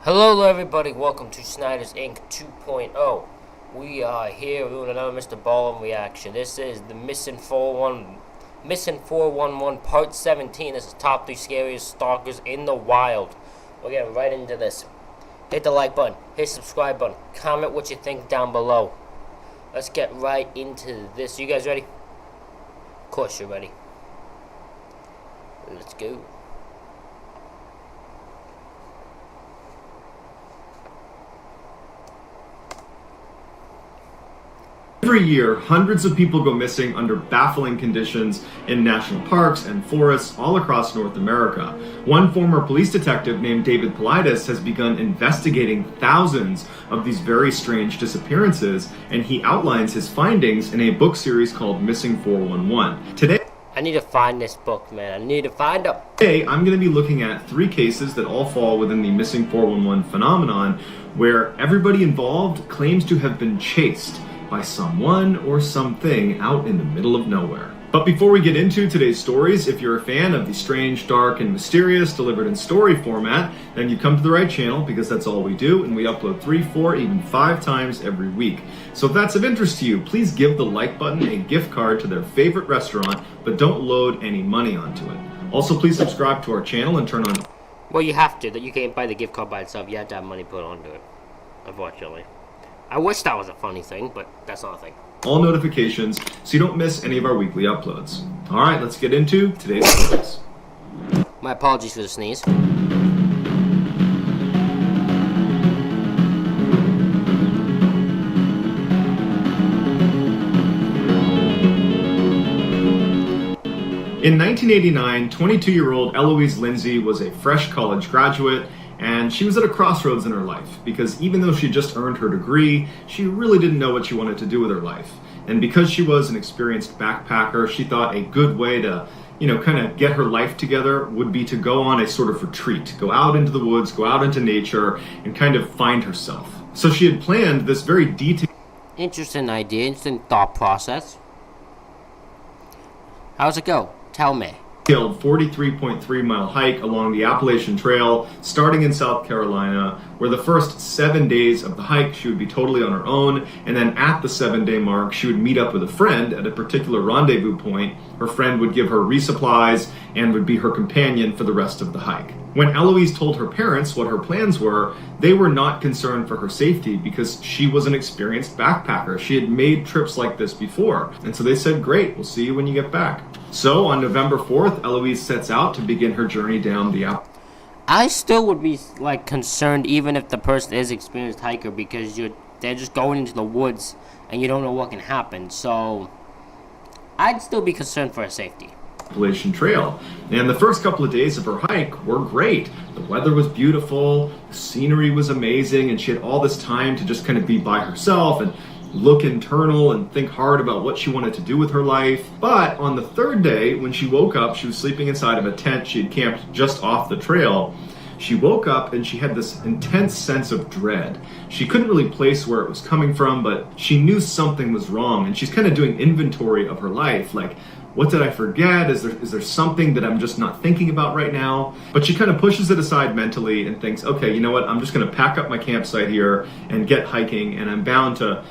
Hello everybody, welcome to Snyder's Inc. 2.0. We are here doing another Mr. Ballen reaction. This is the Missing 411 Part 17. This is top 3 scariest stalkers in the wild. We're getting right into this. Hit the like button, hit subscribe button, comment what you think down below. Let's get right into this. You guys ready? Of course you're ready. Let's go. Every year, hundreds of people go missing under baffling conditions in national parks and forests all across North America. One former police detective named David Paulides has begun investigating thousands of these very strange disappearances, and he outlines his findings in a book series called Missing 411. Today, I need to find this book, man. I need to find them. Today, I'm going to be looking at 3 cases that all fall within the Missing 411 phenomenon, where everybody involved claims to have been chased by someone or something out in the middle of nowhere. But before we get into today's stories, if you're a fan of the strange, dark, and mysterious delivered in story format, then you come to the right channel, because that's all we do, and we upload 3, 4, even 5 times every week. So if that's of interest to you, please give the like button a gift card to their favorite restaurant, but don't load any money onto it. Also, please subscribe to our channel and turn on... Well, you have to. That you can't buy the gift card by itself. You have to have money put onto it, unfortunately. I wish that was a funny thing, but that's not a thing. All notifications so you don't miss any of our weekly uploads. Alright, let's get into today's stories. My apologies for the sneeze. In 1989, 22-year-old Eloise Lindsay was a fresh college graduate, and she was at a crossroads in her life, because even though she just earned her degree, she really didn't know what she wanted to do with her life. And because she was an experienced backpacker, she thought a good way to, kind of get her life together would be to go on a sort of retreat, go out into the woods, go out into nature, and kind of find herself. So she had planned this very detailed... Interesting idea, interesting thought process. How's it go? Tell me. 43.3 mile hike along the Appalachian Trail, starting in South Carolina, where the first 7 days of the hike she would be totally on her own, and then at the 7-day mark she would meet up with a friend at a particular rendezvous point. Her friend would give her resupplies and would be her companion for the rest of the hike. When Eloise told her parents what her plans were, they were not concerned for her safety, because she was an experienced backpacker. She had made trips like this before, and so they said, great, we'll see you when you get back. So on November 4th, Eloise sets out to begin her journey down the I still would be concerned even if the person is an experienced hiker, because they're just going into the woods and you don't know what can happen. So I'd still be concerned for her safety. Appalachian Trail. And the first couple of days of her hike were great. The weather was beautiful, the scenery was amazing, and she had all this time to just kind of be by herself and look internal and think hard about what she wanted to do with her life. But on the 3rd day, when she woke up, she was sleeping inside of a tent she had camped just off the trail. She woke up and she had this intense sense of dread. She couldn't really place where it was coming from, but she knew something was wrong, and she's kind of doing inventory of her life, like, what did I forget? Is there something that I'm just not thinking about right now? But she kind of pushes it aside mentally and thinks, okay, you know what? I'm just going to pack up my campsite here and get hiking, and I'm bound to,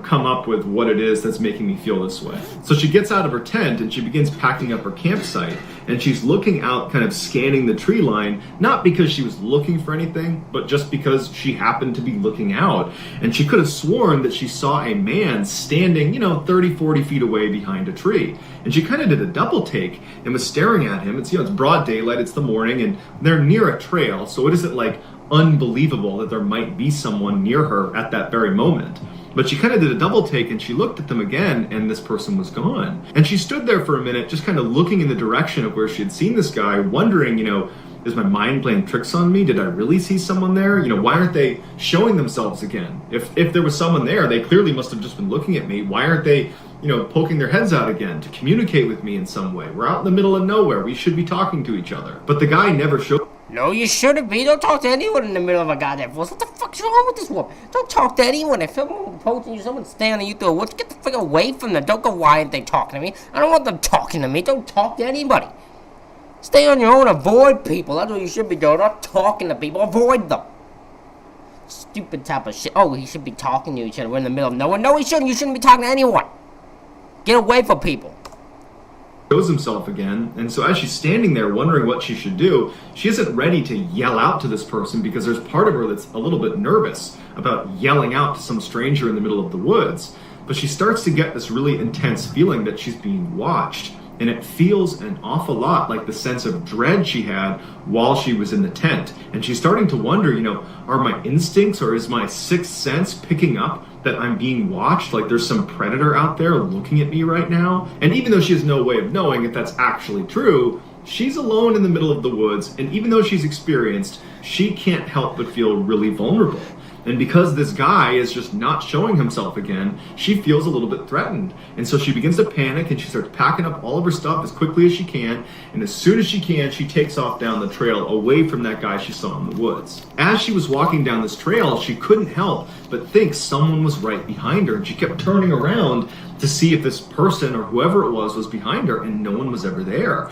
come up with what it is that's making me feel this way. So she gets out of her tent and she begins packing up her campsite, and she's looking out, kind of scanning the tree line, not because she was looking for anything, but just because she happened to be looking out. And she could have sworn that she saw a man standing, 30, 40 feet away behind a tree. And she kind of did a double take and was staring at him. It's, it's broad daylight, it's the morning, and they're near a trail, so it isn't unbelievable that there might be someone near her at that very moment. But she kind of did a double take and she looked at them again, and this person was gone. And she stood there for a minute just kind of looking in the direction of where she had seen this guy, wondering, is my mind playing tricks on me? Did I really see someone there? Why aren't they showing themselves again? If there was someone there, they clearly must have just been looking at me. Why aren't they, poking their heads out again to communicate with me in some way? We're out in the middle of nowhere. We should be talking to each other. But the guy never showed. No, you shouldn't be. Don't talk to anyone in the middle of a goddamn woods. What the fuck's wrong with this woman? Don't talk to anyone. If someone's approaching you, someone's standing you through the woods, get the fuck away from them. Don't go, why aren't they talking to me? I don't want them talking to me. Don't talk to anybody. Stay on your own. Avoid people. That's what you should be doing. Not talking to people. Avoid them. Stupid type of shit. Oh, he should be talking to each other. We're in the middle of nowhere. No, he shouldn't. You shouldn't be talking to anyone. Get away from people. Shows himself again, and so as she's standing there wondering what she should do, she isn't ready to yell out to this person because there's part of her that's a little bit nervous about yelling out to some stranger in the middle of the woods. But she starts to get this really intense feeling that she's being watched, and it feels an awful lot like the sense of dread she had while she was in the tent. And she's starting to wonder, are my instincts or is my sixth sense picking up that I'm being watched, like there's some predator out there looking at me right now? And even though she has no way of knowing if that's actually true, she's alone in the middle of the woods, and even though she's experienced, she can't help but feel really vulnerable. And because this guy is just not showing himself again, she feels a little bit threatened. And so she begins to panic, and she starts packing up all of her stuff as quickly as she can. And as soon as she can, she takes off down the trail away from that guy she saw in the woods. As she was walking down this trail, she couldn't help but think someone was right behind her. And she kept turning around to see if this person or whoever it was behind her, and no one was ever there.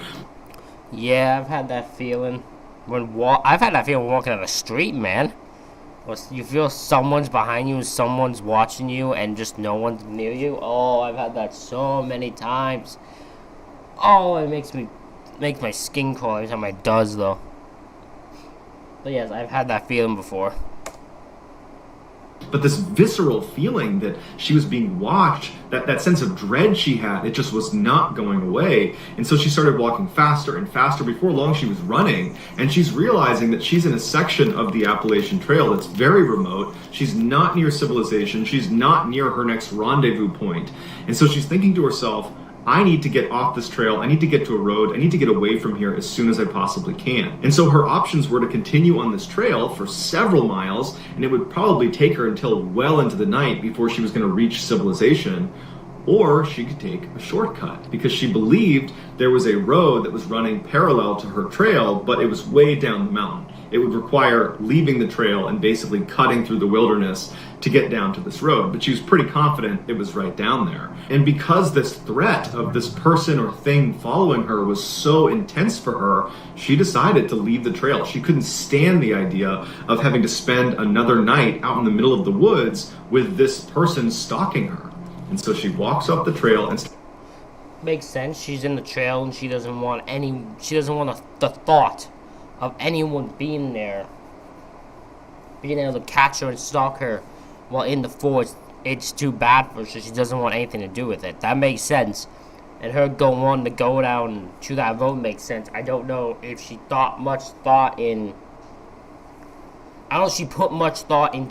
Yeah, I've had that feeling. I've had that feeling walking on the street, man. You feel someone's behind you and someone's watching you and just no one's near you. Oh, I've had that so many times. Oh, it makes my skin crawl every time it does, though. But yes, I've had that feeling before. But this visceral feeling that she was being watched, that sense of dread she had, it just was not going away. And so she started walking faster and faster. Before long, she was running, and she's realizing that she's in a section of the Appalachian Trail that's very remote. She's not near civilization. She's not near her next rendezvous point. And so she's thinking to herself, I need to get off this trail. I need to get to a road. I need to get away from here as soon as I possibly can. And so her options were to continue on this trail for several miles, and it would probably take her until well into the night before she was going to reach civilization. Or she could take a shortcut because she believed there was a road that was running parallel to her trail, but it was way down the mountain. It would require leaving the trail and basically cutting through the wilderness to get down to this road. But she was pretty confident it was right down there. And because this threat of this person or thing following her was so intense for her, she decided to leave the trail. She couldn't stand the idea of having to spend another night out in the middle of the woods with this person stalking her. And so she walks up the trail and makes sense. She's in the trail and she doesn't want the thought of anyone being there, being able to catch her and stalk her while in the forest. It's too bad for her, so she doesn't want anything to do with it. That makes sense. And her wanting to go down to that road makes sense. I don't know if she put much thought into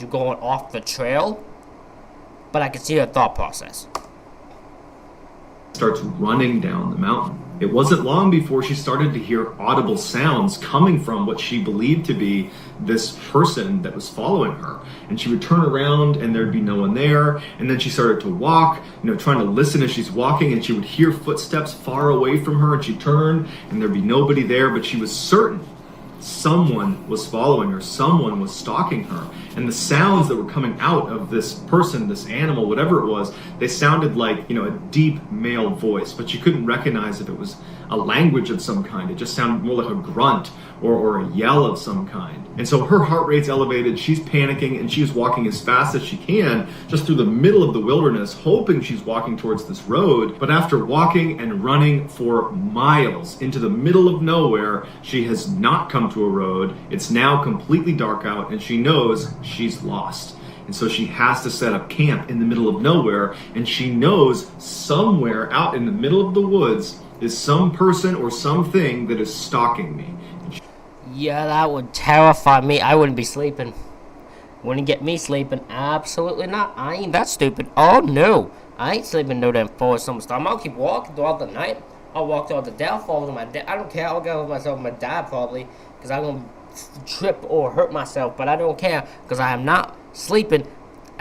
going off the trail, but I can see her thought process. Starts running down the mountain. It wasn't long before she started to hear audible sounds coming from what she believed to be this person that was following her. And she would turn around and there'd be no one there. And then she started to walk, trying to listen as she's walking, and she would hear footsteps far away from her, and she'd turn and there'd be nobody there, but she was certain someone was following her, someone was stalking her. And the sounds that were coming out of this person, this animal, whatever it was, they sounded like, a deep male voice, but you couldn't recognize if it was a language of some kind. It just sounded more like a grunt or a yell of some kind. And so her heart rate's elevated, she's panicking, and she's walking as fast as she can just through the middle of the wilderness, hoping she's walking towards this road. But after walking and running for miles into the middle of nowhere, she has not come to a road. It's now completely dark out, and she knows she's lost. And so she has to set up camp in the middle of nowhere, and she knows somewhere out in the middle of the woods is some person or something that is stalking me. Yeah, that would terrify me. I wouldn't be sleeping. Wouldn't get me sleeping. Absolutely not. I ain't that stupid. Oh, no. I ain't sleeping no damn forest storm. I'll keep walking throughout the night. I'll walk throughout the day. I'll fall with my dad. I don't care. I'll go with myself and my dad probably, because I'm going to trip or hurt myself. But I don't care, because I am not sleeping.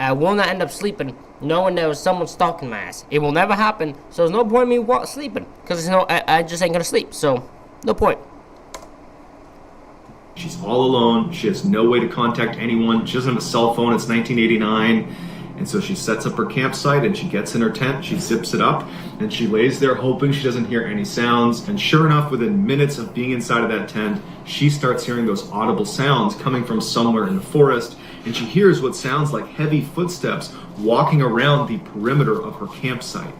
I will not end up sleeping knowing there was someone stalking my ass. It will never happen. So there's no point in me sleeping, because I just ain't going to sleep. So, no point. She's all alone. She has no way to contact anyone. She doesn't have a cell phone. It's 1989. And so she sets up her campsite and she gets in her tent, she zips it up, and she lays there hoping she doesn't hear any sounds. And sure enough, within minutes of being inside of that tent, she starts hearing those audible sounds coming from somewhere in the forest. And she hears what sounds like heavy footsteps walking around the perimeter of her campsite.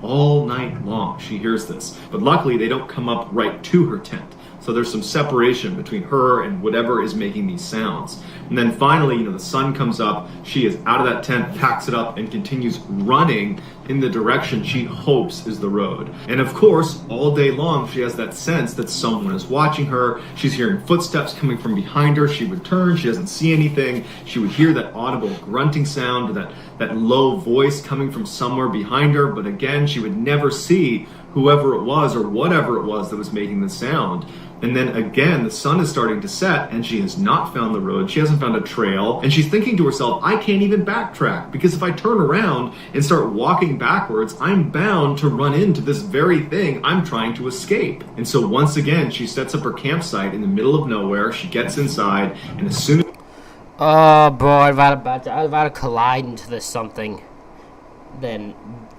All night long, she hears this. But luckily, they don't come up right to her tent. So there's some separation between her and whatever is making these sounds. And then finally, the sun comes up. She is out of that tent, packs it up, and continues running in the direction she hopes is the road. And of course, all day long, she has that sense that someone is watching her. She's hearing footsteps coming from behind her. She would turn. She doesn't see anything. She would hear that audible grunting sound, that low voice coming from somewhere behind her. But again, she would never see whoever it was or whatever it was that was making the sound. And then again, the sun is starting to set and she has not found the road. She hasn't found a trail. And she's thinking to herself, I can't even backtrack because if I turn around and start walking backwards, I'm bound to run into this very thing I'm trying to escape. And so once again, she sets up her campsite in the middle of nowhere. She gets inside, and as soon as... Oh boy, I'd rather collide into this something than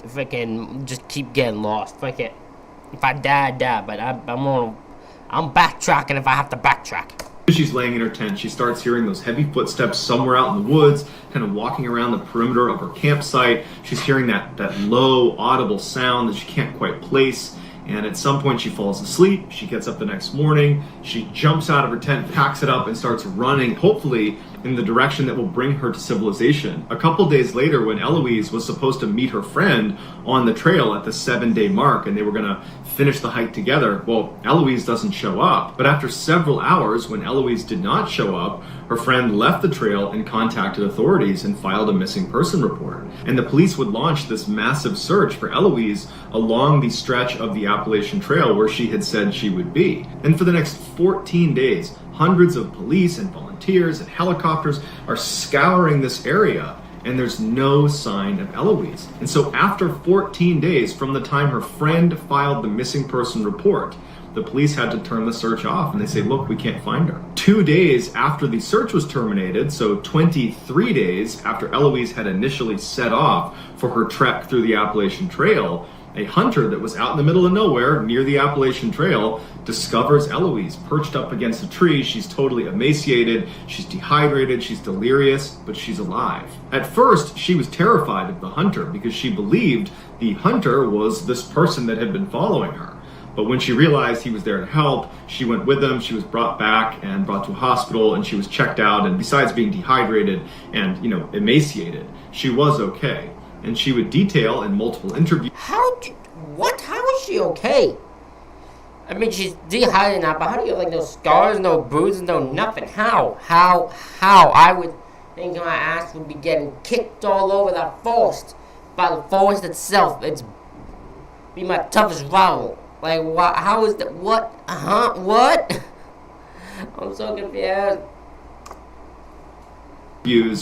freaking just keep getting lost. Freaking, if I die, I die, but I'm backtracking if I have to backtrack. She's laying in her tent, she starts hearing those heavy footsteps somewhere out in the woods, kind of walking around the perimeter of her campsite. She's hearing that low, audible sound that she can't quite place. And at some point she falls asleep. She gets up the next morning. She jumps out of her tent, packs it up, and starts running, hopefully in the direction that will bring her to civilization. A couple days later, when Eloise was supposed to meet her friend on the trail at the 7-day mark, and they were going to finish the hike together, well, Eloise doesn't show up. But after several hours, when Eloise did not show up, her friend left the trail and contacted authorities and filed a missing person report. And the police would launch this massive search for Eloise along the stretch of the Appalachian Trail where she had said she would be. And for the next 14 days, hundreds of police and volunteers and helicopters are scouring this area, and there's no sign of Eloise. And so after 14 days from the time her friend filed the missing person report, the police had to turn the search off, and they say, look, we can't find her. 2 days after the search was terminated, so 23 days after Eloise had initially set off for her trek through the Appalachian Trail, a hunter that was out in the middle of nowhere near the Appalachian Trail discovers Eloise perched up against a tree. She's totally emaciated, she's dehydrated, she's delirious, but she's alive. At first, she was terrified of the hunter because she believed the hunter was this person that had been following her. But when she realized he was there to help, she went with him. She was brought back and brought to a hospital, and she was checked out. And besides being dehydrated and, emaciated, she was okay. And she would detail in multiple interviews. How is she okay? I mean, she's dehydrated now, but how do you have, no scars, no bruises, no nothing? How? I would think my ass would be getting kicked all over that forest. By the forest itself. It's be my toughest rival. Like, what? How is that? What? What? I'm so confused.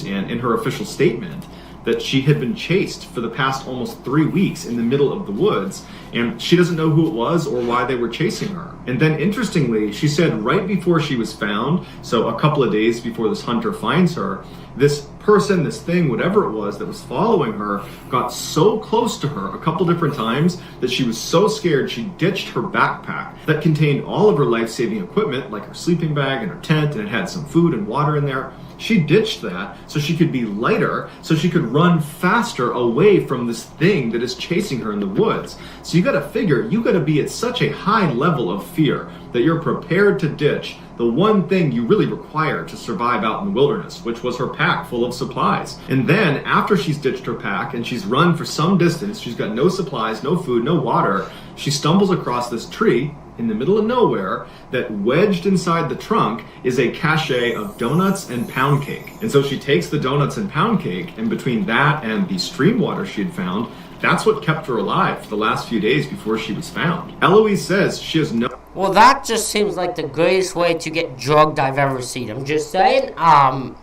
And in her official statement, that she had been chased for the past almost 3 weeks in the middle of the woods, and she doesn't know who it was or why they were chasing her. And then interestingly, she said right before she was found, so a couple of days before this hunter finds her, this person, this thing, whatever it was that was following her, got so close to her a couple different times that she was so scared she ditched her backpack that contained all of her life-saving equipment, like her sleeping bag and her tent, and it had some food and water in there. She ditched that so she could be lighter, so she could run faster away from this thing that is chasing her in the woods. So you gotta figure, you gotta be at such a high level of fear that you're prepared to ditch the one thing you really require to survive out in the wilderness, which was her pack full of supplies. And then after she's ditched her pack and she's run for some distance, she's got no supplies, no food, no water, she stumbles across this tree in the middle of nowhere that wedged inside the trunk is a cache of donuts and pound cake. And so she takes the donuts and pound cake, and between that and the stream water she had found, that's what kept her alive for the last few days before she was found. Eloise says she has no... Well, that just seems like the greatest way to get drugged I've ever seen. I'm just saying, find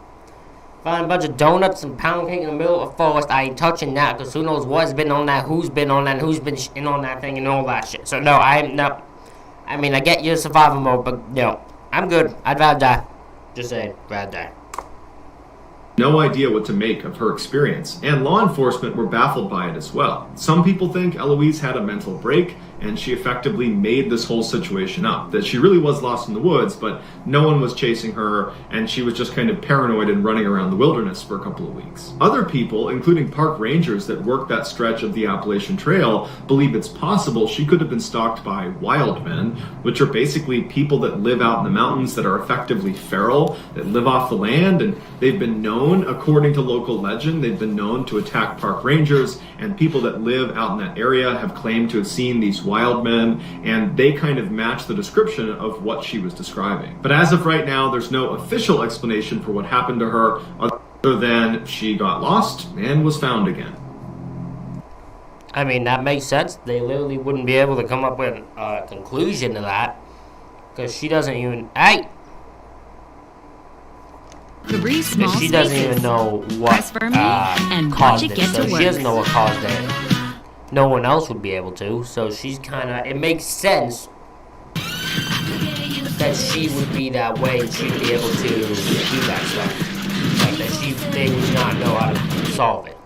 a bunch of donuts and pound cake in the middle of the forest. I ain't touching that, because who knows what's been on that, who's been on that, who's been in on that thing and all that shit. So no, I mean, I get your survival mode, but no, I'm good. I'd rather die. Just saying, rather die. no idea what to make of her experience, and law enforcement were baffled by it as well. Some people think Eloise had a mental break and she effectively made this whole situation up, that she really was lost in the woods, but no one was chasing her and she was just kind of paranoid and running around the wilderness for a couple of weeks. Other people, including park rangers that work that stretch of the Appalachian Trail, believe it's possible she could have been stalked by wild men, which are basically people that live out in the mountains that are effectively feral, that live off the land, and they've been known, according to local legend, they've been known to attack park rangers, and people that live out in that area have claimed to have seen these wild men, and they kind of match the description of what she was describing. But as of right now, there's no official explanation for what happened to her other than she got lost and was found again. I mean, that makes sense. They literally wouldn't be able to come up with a conclusion to that, because she doesn't even... She doesn't even know what caused it, so she doesn't know what caused it. No one else would be able to, so she's kind of... It makes sense that she would be that way and she'd be able to do that stuff. Like, that they would not know how to solve it.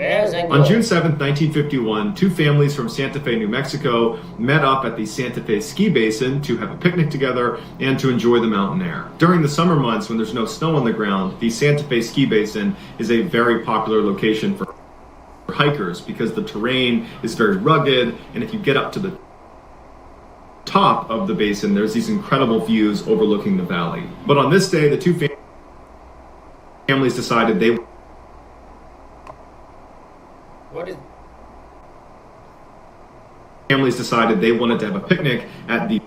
On June 7th, 1951, two families from Santa Fe, New Mexico met up at the Santa Fe ski basin to have a picnic together and to enjoy the mountain air. During the summer months when there's no snow on the ground, the Santa Fe ski basin is a very popular location for hikers because the terrain is very rugged, and if you get up to the top of the basin, there's these incredible views overlooking the valley. But on this day, the two families decided they wanted to have a picnic at the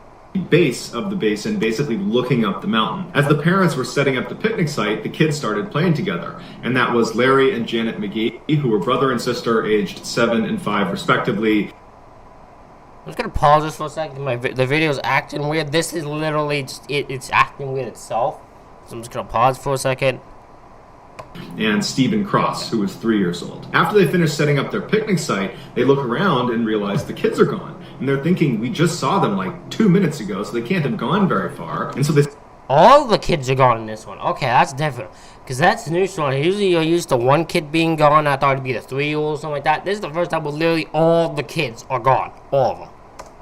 base of the basin, basically looking up the mountain. As the parents were setting up the picnic site, the kids started playing together, and that was Larry and Janet McGee, who were brother and sister, aged 7 and 5 respectively. I'm just gonna pause this for a second. The video's acting weird. This is literally just, it's acting weird itself. So I'm just gonna pause for a second. And Stephen Cross, who was 3 years old. After they finished setting up their picnic site, they look around and realize the kids are gone. And they're thinking, we just saw them like 2 minutes ago, so they can't have gone very far. And so they... All the kids are gone in this one. Okay, that's different. Because that's the new one. Usually you're used to one kid being gone. I thought it'd be the 3-year-old or something like that. This is the first time where literally all the kids are gone. All of them.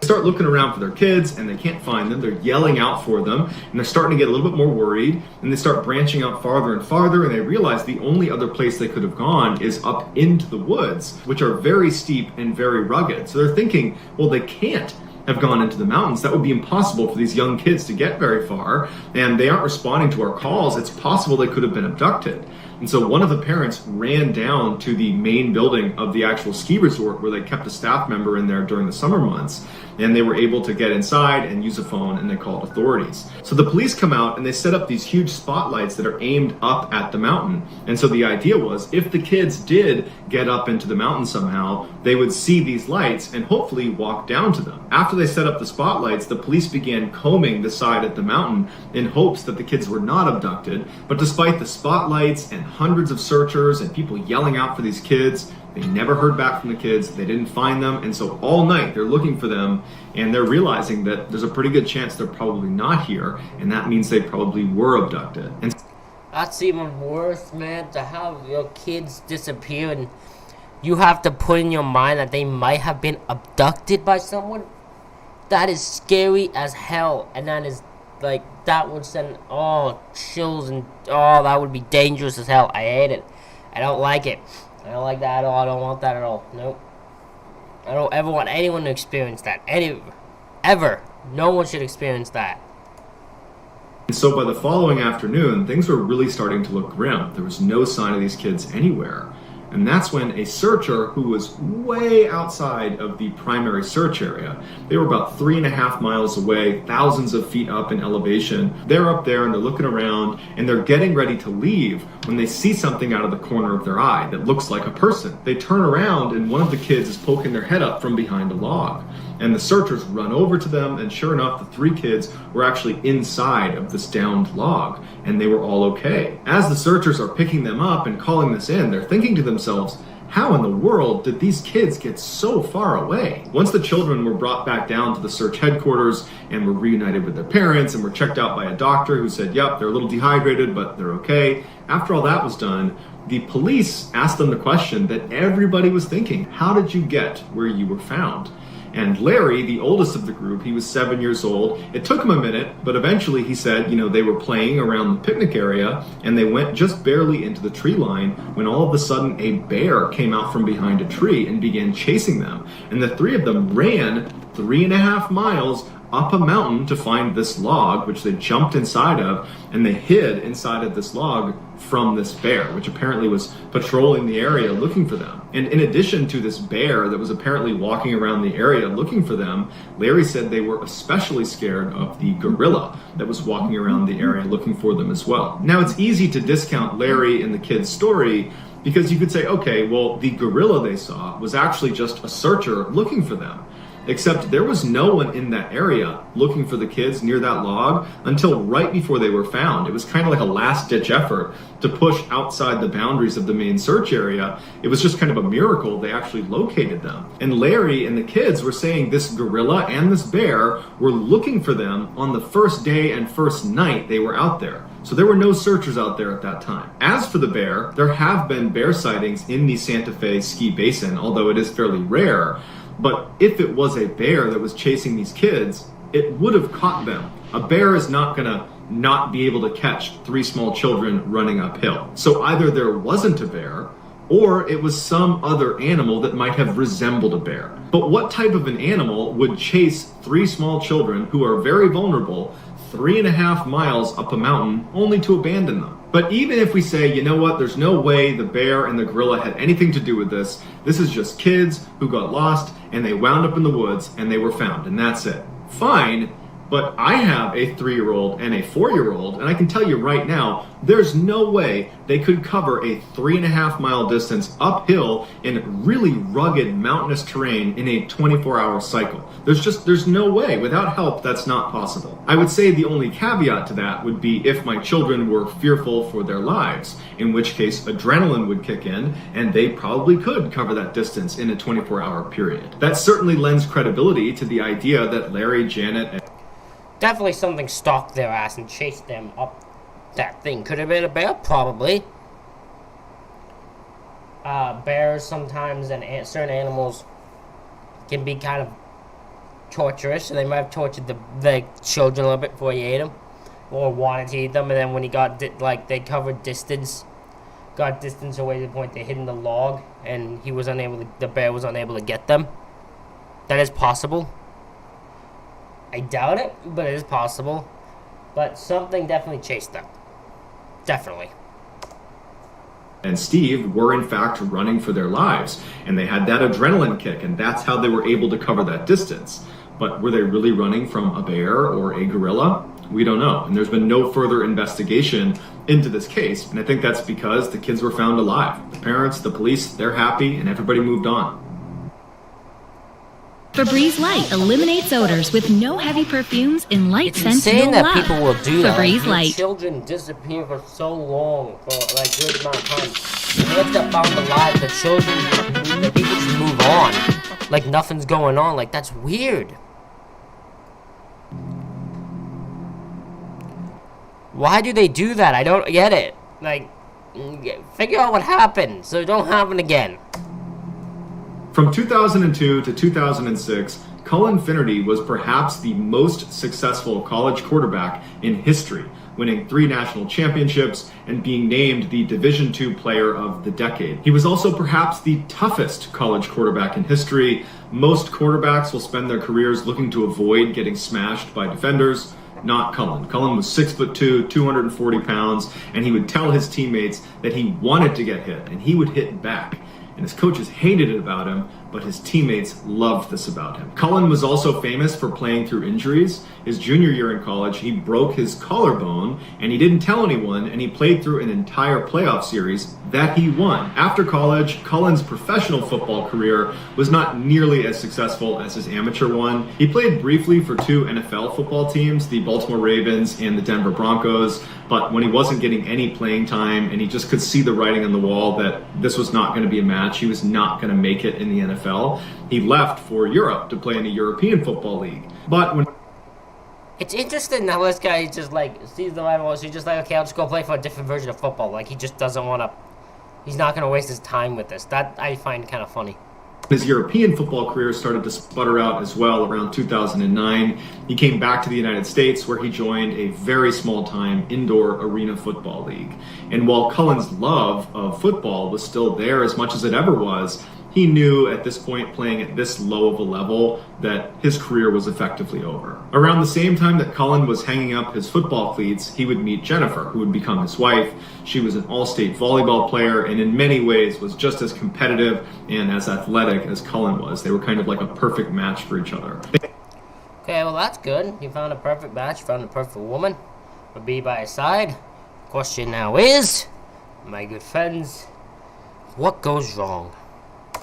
They start looking around for their kids, and they can't find them. They're yelling out for them, and they're starting to get a little bit more worried, and they start branching out farther and farther, and they realize the only other place they could have gone is up into the woods, which are very steep and very rugged. So they're thinking, well, they can't have gone into the mountains. That would be impossible for these young kids to get very far, and they aren't responding to our calls. It's possible they could have been abducted. And so one of the parents ran down to the main building of the actual ski resort where they kept a staff member in there during the summer months, and they were able to get inside and use a phone, and they called authorities. So the police come out and they set up these huge spotlights that are aimed up at the mountain. And so the idea was, if the kids did get up into the mountain somehow, they would see these lights and hopefully walk down to them. After they set up the spotlights, the police began combing the side of the mountain in hopes that the kids were not abducted. But despite the spotlights and hundreds of searchers and people yelling out for these kids, they never heard back from the kids. They didn't find them, and so all night they're looking for them, and they're realizing that there's a pretty good chance they're probably not here, and that means they probably were abducted. And that's even worse, man, to have your kids disappear, and you have to put in your mind that they might have been abducted by someone. That is scary as hell, and that is, like, that would send, chills, and, that would be dangerous as hell. I hate it. I don't like it. I don't like that at all. I don't want that at all. Nope. I don't ever want anyone to experience that. Ever. No one should experience that. And so by the following afternoon, things were really starting to look grim. There was no sign of these kids anywhere. And that's when a searcher who was way outside of the primary search area, they were about 3.5 miles away, thousands of feet up in elevation. They're up there and they're looking around and they're getting ready to leave when they see something out of the corner of their eye that looks like a person. They turn around and one of the kids is poking their head up from behind a log. And the searchers run over to them, and sure enough, the 3 kids were actually inside of this downed log, and they were all okay. As the searchers are picking them up and calling this in, they're thinking to themselves, how in the world did these kids get so far away? Once the children were brought back down to the search headquarters and were reunited with their parents and were checked out by a doctor who said, yep, they're a little dehydrated, but they're okay. After all that was done, the police asked them the question that everybody was thinking: how did you get where you were found? And Larry, the oldest of the group, he was 7 years old. It took him a minute, but eventually he said, they were playing around the picnic area and they went just barely into the tree line when all of a sudden a bear came out from behind a tree and began chasing them. And the three of them ran 3.5 miles up a mountain to find this log, which they jumped inside of, and they hid inside of this log from this bear, which apparently was patrolling the area looking for them. And in addition to this bear that was apparently walking around the area looking for them, Larry said they were especially scared of the gorilla that was walking around the area looking for them as well. Now, it's easy to discount Larry and the kid's story because you could say, okay, well, the gorilla they saw was actually just a searcher looking for them. Except there was no one in that area looking for the kids near that log until right before they were found. It was kind of like a last-ditch effort to push outside the boundaries of the main search area. It was just kind of a miracle they actually located them. And Larry and the kids were saying this gorilla and this bear were looking for them on the first day and first night they were out there. So there were no searchers out there at that time. As for the bear, there have been bear sightings in the Santa Fe ski basin, although it is fairly rare. But if it was a bear that was chasing these kids, it would have caught them. A bear is not gonna not be able to catch 3 small children running uphill. So either there wasn't a bear, or it was some other animal that might have resembled a bear. But what type of an animal would chase 3 small children who are very vulnerable 3.5 miles up a mountain only to abandon them? But even if we say, you know what, there's no way the bear and the gorilla had anything to do with this, this is just kids who got lost and they wound up in the woods and they were found, and that's it. Fine, but I have a 3-year-old and a 4-year-old, and I can tell you right now, there's no way they could cover a 3.5 mile distance uphill in really rugged mountainous terrain in a 24-hour cycle. There's no way. Without help, that's not possible. I would say the only caveat to that would be if my children were fearful for their lives, in which case adrenaline would kick in and they probably could cover that distance in a 24-hour period. That certainly lends credibility to the idea that Larry, Janet, and Definitely something stalked their ass and chased them up that thing. Could have been a bear? Probably. Bears sometimes and certain animals can be kind of torturous, so they might have tortured the children a little bit before he ate them, or wanted to eat them, and then when he got, they covered distance, got distance away to the point they hid in the log, and the bear was unable to get them. That is possible. I doubt it, but it is possible. But something definitely chased them. Definitely. and Steve were in fact running for their lives, and they had that adrenaline kick, and that's how they were able to cover that distance. But were they really running from a bear or a gorilla? We don't know, and there's been no further investigation into this case, and I think that's because the kids were found alive. The parents, the police, they're happy, and everybody moved on. Febreze Light eliminates odors with no heavy perfumes and light scents you'll insane that love. people will do that. Febreze Like, Light. children disappear for so long, for like a good amount of time. They have got found alive. The children, the people just move on, like nothing's going on. Like, that's weird. Why do they do that? I don't get it. Like, figure out what happened so it don't happen again. From 2002 to 2006, Cullen Finnerty was perhaps the most successful college quarterback in history, winning 3 national championships and being named the Division II Player of the Decade. He was also perhaps the toughest college quarterback in history. Most quarterbacks will spend their careers looking to avoid getting smashed by defenders. Not Cullen. Cullen was 6'2", 240 pounds, and he would tell his teammates that he wanted to get hit, and he would hit back. And his coaches hated it about him, but his teammates loved this about him. Cullen was also famous for playing through injuries. His junior year in college, he broke his collarbone, and he didn't tell anyone, and he played through an entire playoff series that he won. After college, Cullen's professional football career was not nearly as successful as his amateur one. He played briefly for two NFL football teams, the Baltimore Ravens and the Denver Broncos, but when he wasn't getting any playing time and he just could see the writing on the wall that this was not going to be a match, he was not going to make it in the NFL, he left for Europe to play in a European football league. But when It's interesting how this guy just like sees the rival, so he's just like, okay, I'll just go play for a different version of football. Like he just doesn't want to. He's not going to waste his time with this. That I find kind of funny. his European football career started to sputter out as well around 2009. He came back to the United States where he joined a very small-time indoor arena football league. And while Cullen's love of football was still there as much as it ever was, he knew at this point, playing at this low of a level, that his career was effectively over. Around the same time that Cullen was hanging up his football cleats, he would meet Jennifer, who would become his wife. She was an all-state volleyball player and in many ways was just as competitive and as athletic as Cullen was. They were kind of like a perfect match for each other. Okay, well that's good. You found a perfect match, found a perfect woman to be by his side. Question now is, my good friends, what goes wrong?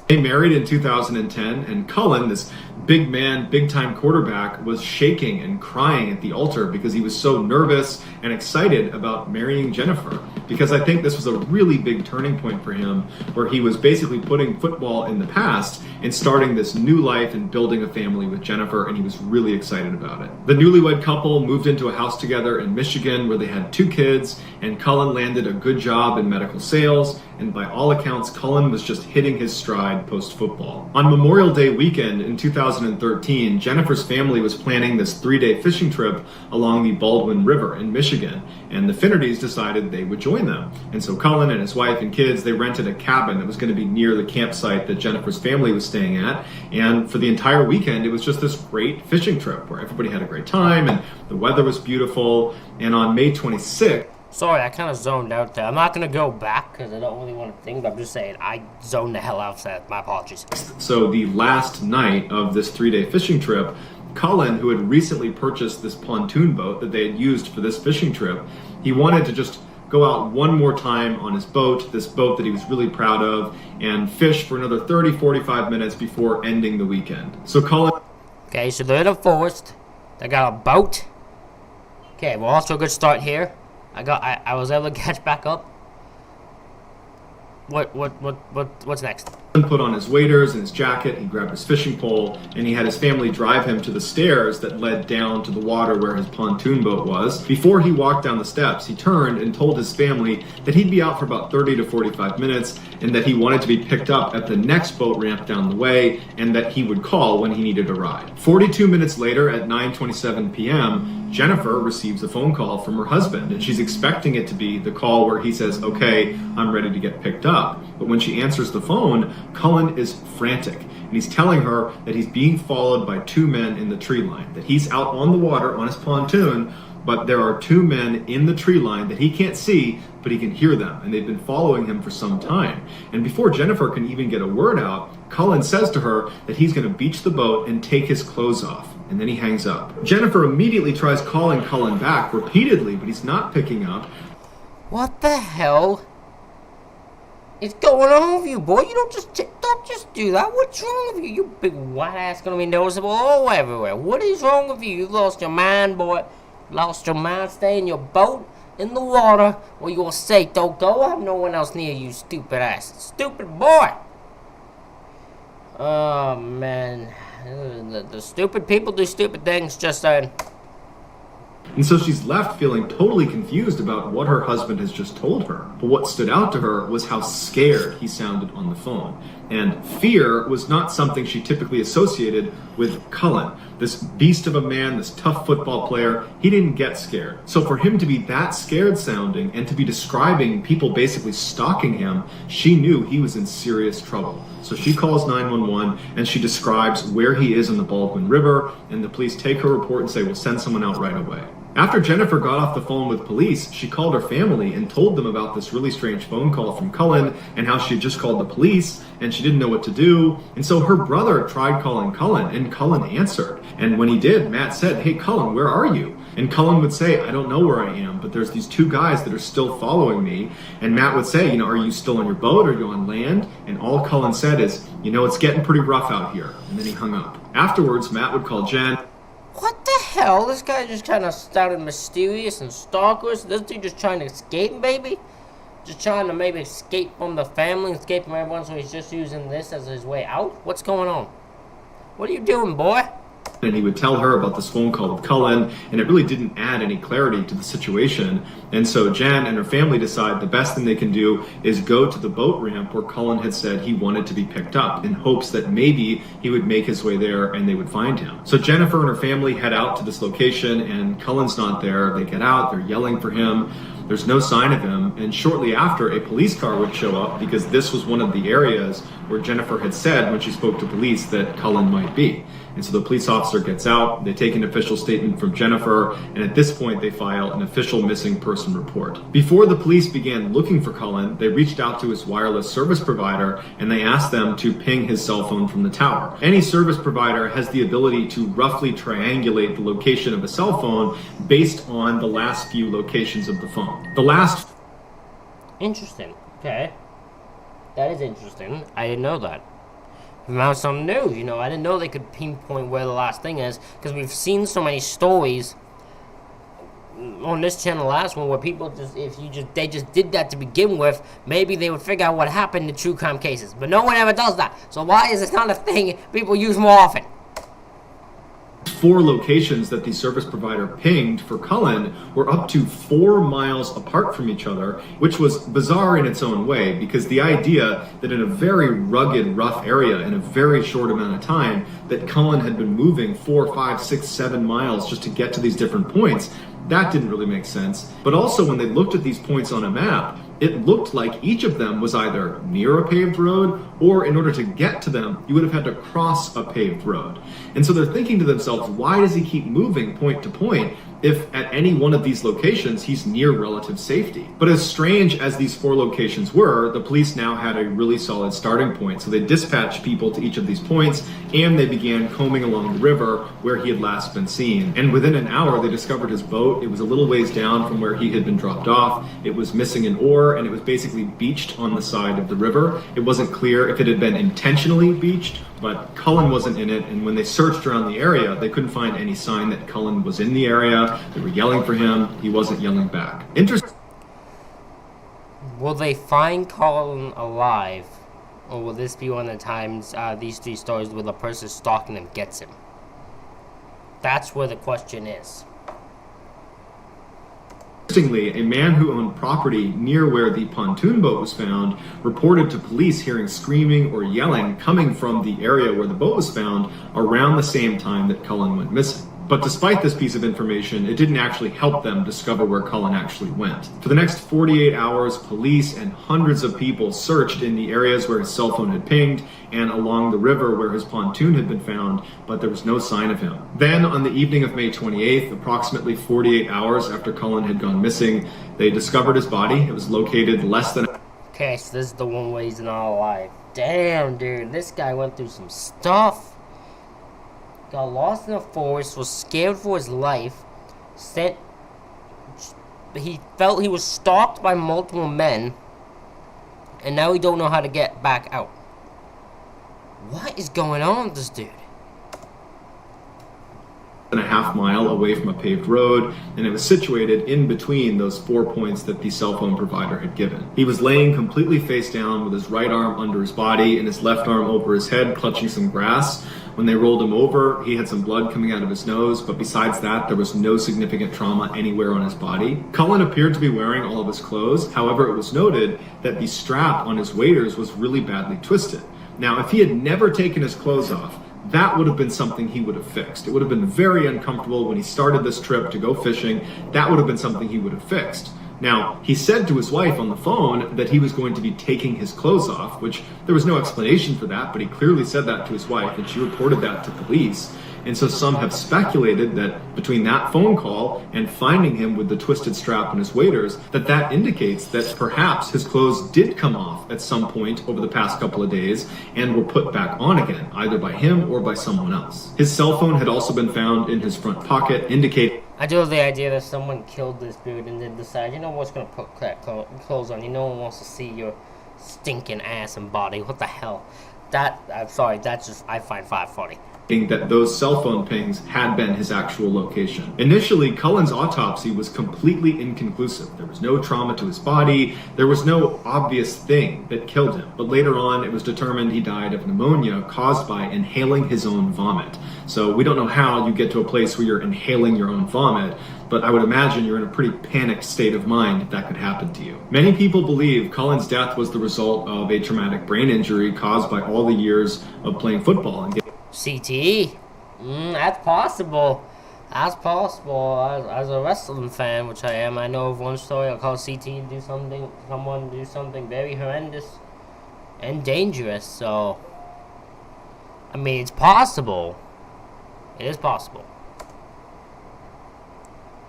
They married in 2010, and Cullen, this big man, big-time quarterback, was shaking and crying at the altar because he was so nervous and excited about marrying Jennifer. Because I think this was a really big turning point for him, where he was basically putting football in the past and starting this new life and building a family with Jennifer, and he was really excited about it. The newlywed couple moved into a house together in Michigan where they had 2 kids, and Cullen landed a good job in medical sales, and by all accounts, Cullen was just hitting his stride post-football. On Memorial Day weekend in 2013, Jennifer's family was planning this 3-day fishing trip along the Baldwin River in Michigan, and the Finnerdys decided they would join them. And so Cullen and his wife and kids, they rented a cabin that was going to be near the campsite that Jennifer's family was staying at, and for the entire weekend, it was just this great fishing trip where everybody had a great time, and the weather was beautiful, and on May 26th, Sorry, I kind of zoned out there. I'm not going to go back because I don't really want to think, but I'm just saying I zoned the hell out there. My apologies. So the last night of this 3-day fishing trip, Cullen, who had recently purchased this pontoon boat that they had used for this fishing trip, he wanted to just go out one more time on his boat, this boat that he was really proud of, and fish for another 30-45 minutes before ending the weekend. So Cullen... Okay, so they're in the forest. They got a boat. Okay, well, also a good start here. I was able to catch back up. What's next? Put on his waders and his jacket, he grabbed his fishing pole, and he had his family drive him to the stairs that led down to the water where his pontoon boat was. Before he walked down the steps, he turned and told his family that he'd be out for about 30 to 45 minutes and that he wanted to be picked up at the next boat ramp down the way and that he would call when he needed a ride. 42 minutes later at 9:27 p.m., Jennifer receives a phone call from her husband, and she's expecting it to be the call where he says, okay, I'm ready to get picked up. But when she answers the phone, Cullen is frantic, and he's telling her that he's being followed by 2 men in the tree line, that he's out on the water on his pontoon, but there are 2 men in the tree line that he can't see, but he can hear them, and they've been following him for some time. And before Jennifer can even get a word out, Cullen says to her that he's going to beach the boat and take his clothes off, and then he hangs up. Jennifer immediately tries calling Cullen back repeatedly, but he's not picking up. What the hell is going on with you, boy? You don't just do that. What's wrong with you? You big white ass gonna be noticeable all everywhere. What is wrong with you? You lost your mind, boy. Lost your mind. Stay in your boat in the water where you're safe. Don't go have no one else near you, stupid ass. Stupid boy. Oh man, the stupid people do stupid things. Just saying. And so she's left feeling totally confused about what her husband has just told her. But what stood out to her was how scared he sounded on the phone. And fear was not something she typically associated with Cullen. This beast of a man, this tough football player, he didn't get scared. So for him to be that scared sounding and to be describing people basically stalking him, she knew he was in serious trouble. So she calls 911 and she describes where he is in the Baldwin River, and the police take her report and say, we'll send someone out right away. After Jennifer got off the phone with police, she called her family and told them about this really strange phone call from Cullen and how she had just called the police and she didn't know what to do. And so her brother tried calling Cullen and Cullen answered. And when he did, Matt said, "Hey Cullen, where are you?" And Cullen would say, "I don't know where I am, but there's these two guys that are still following me." And Matt would say, "Are you still on your boat? Are you on land?" And all Cullen said is, "It's getting pretty rough out here." And then he hung up. Afterwards, Matt would call Jen. What the hell? This guy just kind of sounded mysterious and stalkerish. This dude just trying to escape, baby? Just trying to maybe escape from the family, escape from everyone, so he's just using this as his way out? What's going on? What are you doing, boy? And he would tell her about this phone call with Cullen, and it really didn't add any clarity to the situation. And so Jen and her family decide the best thing they can do is go to the boat ramp where Cullen had said he wanted to be picked up, in hopes that maybe he would make his way there and they would find him. So Jennifer and her family head out to this location, and Cullen's not there. They get out, they're yelling for him. There's no sign of him, and shortly after, a police car would show up because this was one of the areas where Jennifer had said when she spoke to police that Cullen might be. And so the police officer gets out, they take an official statement from Jennifer, and at this point they file an official missing person report. Before the police began looking for Cullen, they reached out to his wireless service provider and they asked them to ping his cell phone from the tower. Any service provider has the ability to roughly triangulate the location of a cell phone based on the last few locations of the phone. Interesting. Okay. That is interesting. I didn't know that. Now something new, I didn't know they could pinpoint where the last thing is, because we've seen so many stories on this channel, last one, where people they just did that to begin with, maybe they would figure out what happened in true crime cases. But no one ever does that. So why is this not a thing people use more often? 4 locations that the service provider pinged for Cullen were up to 4 miles apart from each other, which was bizarre in its own way, because the idea that in a very rugged, rough area in a very short amount of time that Cullen had been moving 4, 5, 6, 7 miles just to get to these different points, that didn't really make sense. But also when they looked at these points on a map, it looked like each of them was either near a paved road, or in order to get to them, you would have had to cross a paved road. And so they're thinking to themselves, why does he keep moving point to point if at any one of these locations he's near relative safety? But as strange as these 4 locations were, the police now had a really solid starting point. So they dispatched people to each of these points, and they began combing along the river where he had last been seen. And within an hour, they discovered his boat. It was a little ways down from where he had been dropped off. It was missing an oar, and it was basically beached on the side of the river. It wasn't clear if it had been intentionally beached, but Cullen wasn't in it, and when they searched around the area, they couldn't find any sign that Cullen was in the area. They were yelling for him. He wasn't yelling back. Interesting. Will they find Cullen alive, or will this be one of the times these 3 stories where the person stalking him gets him? That's where the question is. Interestingly, a man who owned property near where the pontoon boat was found reported to police hearing screaming or yelling coming from the area where the boat was found around the same time that Cullen went missing. But despite this piece of information, it didn't actually help them discover where Cullen actually went. For the next 48 hours, police and hundreds of people searched in the areas where his cell phone had pinged and along the river where his pontoon had been found, but there was no sign of him. Then, on the evening of May 28th, approximately 48 hours after Cullen had gone missing, they discovered his body. It was located less than... Okay, so this is the one way he's not alive. Damn, dude, this guy went through some stuff. Got lost in the forest, was scared for his life, he felt he was stalked by multiple men, and now he don't know how to get back out. What is going on with this dude? And a half mile away from a paved road, and it was situated in between those 4 points that the cell phone provider had given. He was laying completely face down with his right arm under his body and his left arm over his head, clutching some grass. When they rolled him over, he had some blood coming out of his nose, but besides that, there was no significant trauma anywhere on his body. Cullen appeared to be wearing all of his clothes. However, it was noted that the strap on his waders was really badly twisted. Now, if he had never taken his clothes off, that would have been something he would have fixed. It would have been very uncomfortable when he started this trip to go fishing. That would have been something he would have fixed. Now, he said to his wife on the phone that he was going to be taking his clothes off, which there was no explanation for that, but he clearly said that to his wife, and she reported that to police. And so some have speculated that between that phone call and finding him with the twisted strap on his waders, that indicates that perhaps his clothes did come off at some point over the past couple of days and were put back on again, either by him or by someone else. His cell phone had also been found in his front pocket, indicating I do have the idea that someone killed this dude and then decided, you know what's gonna put crack clothes on. No one wants to see your stinking ass and body. What the hell? I'm sorry, that's just, I find funny. That those cell phone pings had been his actual location. Initially, Cullen's autopsy was completely inconclusive. There was no trauma to his body. There was no obvious thing that killed him. But later on, it was determined he died of pneumonia caused by inhaling his own vomit. So we don't know how you get to a place where you're inhaling your own vomit, but I would imagine you're in a pretty panicked state of mind if that could happen to you. Many people believe Cullen's death was the result of a traumatic brain injury caused by all the years of playing football and CTE? That's possible. That's possible. As a wrestling fan, which I am, I know of one story. I'll call CTE someone do something very horrendous and dangerous. So, I mean, it's possible. It is possible.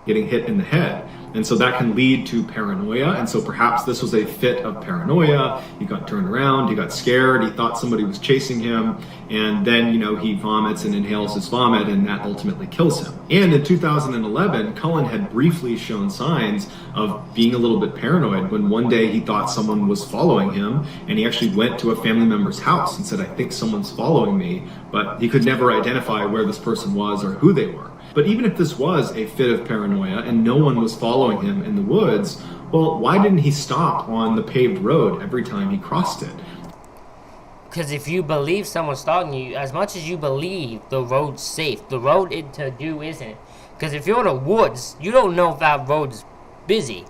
Getting hit in the head. And so that can lead to paranoia. And so perhaps this was a fit of paranoia. He got turned around, he got scared, he thought somebody was chasing him, and then, he vomits and inhales his vomit, and that ultimately kills him. And in 2011, Cullen had briefly shown signs of being a little bit paranoid when one day he thought someone was following him, and he actually went to a family member's house and said, I think someone's following me, but he could never identify where this person was or who they were. But even if this was a fit of paranoia and no one was following him in the woods, well, why didn't he stop on the paved road every time he crossed it? Because if you believe someone's stalking you, as much as you believe the road's safe, the road to do isn't. Because if you're in the woods, you don't know if that road's busy.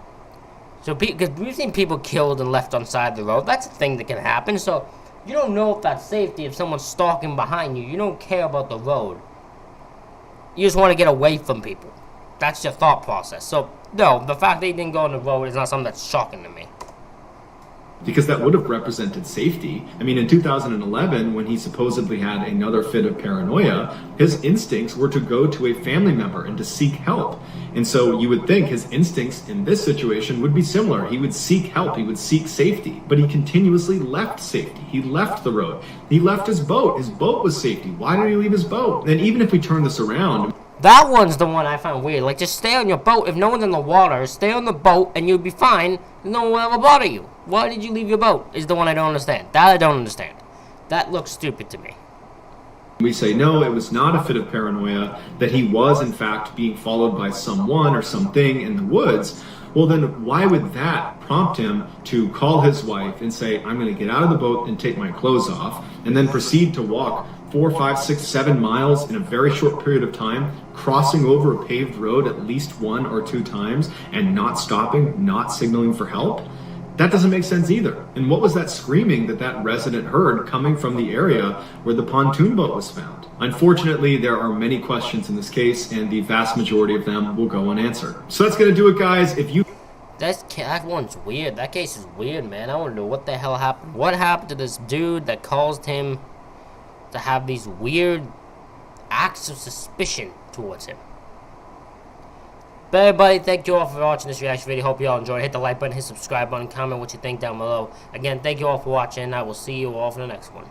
So, because we've seen people killed and left on the side of the road. That's a thing that can happen. So, you don't know if that's safety if someone's stalking behind you. You don't care about the road. You just want to get away from people. That's your thought process. So, no, the fact that he didn't go on the road is not something that's shocking to me. Because that would have represented safety. I mean, in 2011, when he supposedly had another fit of paranoia, his instincts were to go to a family member and to seek help. And so you would think his instincts in this situation would be similar. He would seek help. He would seek safety. But he continuously left safety. He left the road. He left his boat. His boat was safety. Why did he leave his boat? And even if we turn this around... That one's the one I find weird. Like, just stay on your boat. If no one's in the water, stay on the boat and you'll be fine. No one will ever bother you. Why did you leave your boat? Is the one I don't understand. That I don't understand. That looks stupid to me. We say, no, it was not a fit of paranoia, that he was, in fact, being followed by someone or something in the woods. Well, then why would that prompt him to call his wife and say, I'm going to get out of the boat and take my clothes off, and then proceed to walk 4, 5, 6, 7 miles in a very short period of time, crossing over a paved road at least 1 or 2 times and not stopping, not signaling for help? That doesn't make sense either. And what was that screaming that resident heard coming from the area where the pontoon boat was found? Unfortunately, there are many questions in this case, and the vast majority of them will go unanswered. So that's going to do it, guys. If you... That one's weird. That case is weird, man. I want to know what the hell happened. What happened to this dude that caused him to have these weird acts of suspicion towards him? But everybody, thank you all for watching this reaction video. Hope you all enjoyed. Hit the like button, hit the subscribe button, comment what you think down below. Again, thank you all for watching. I will see you all for the next one.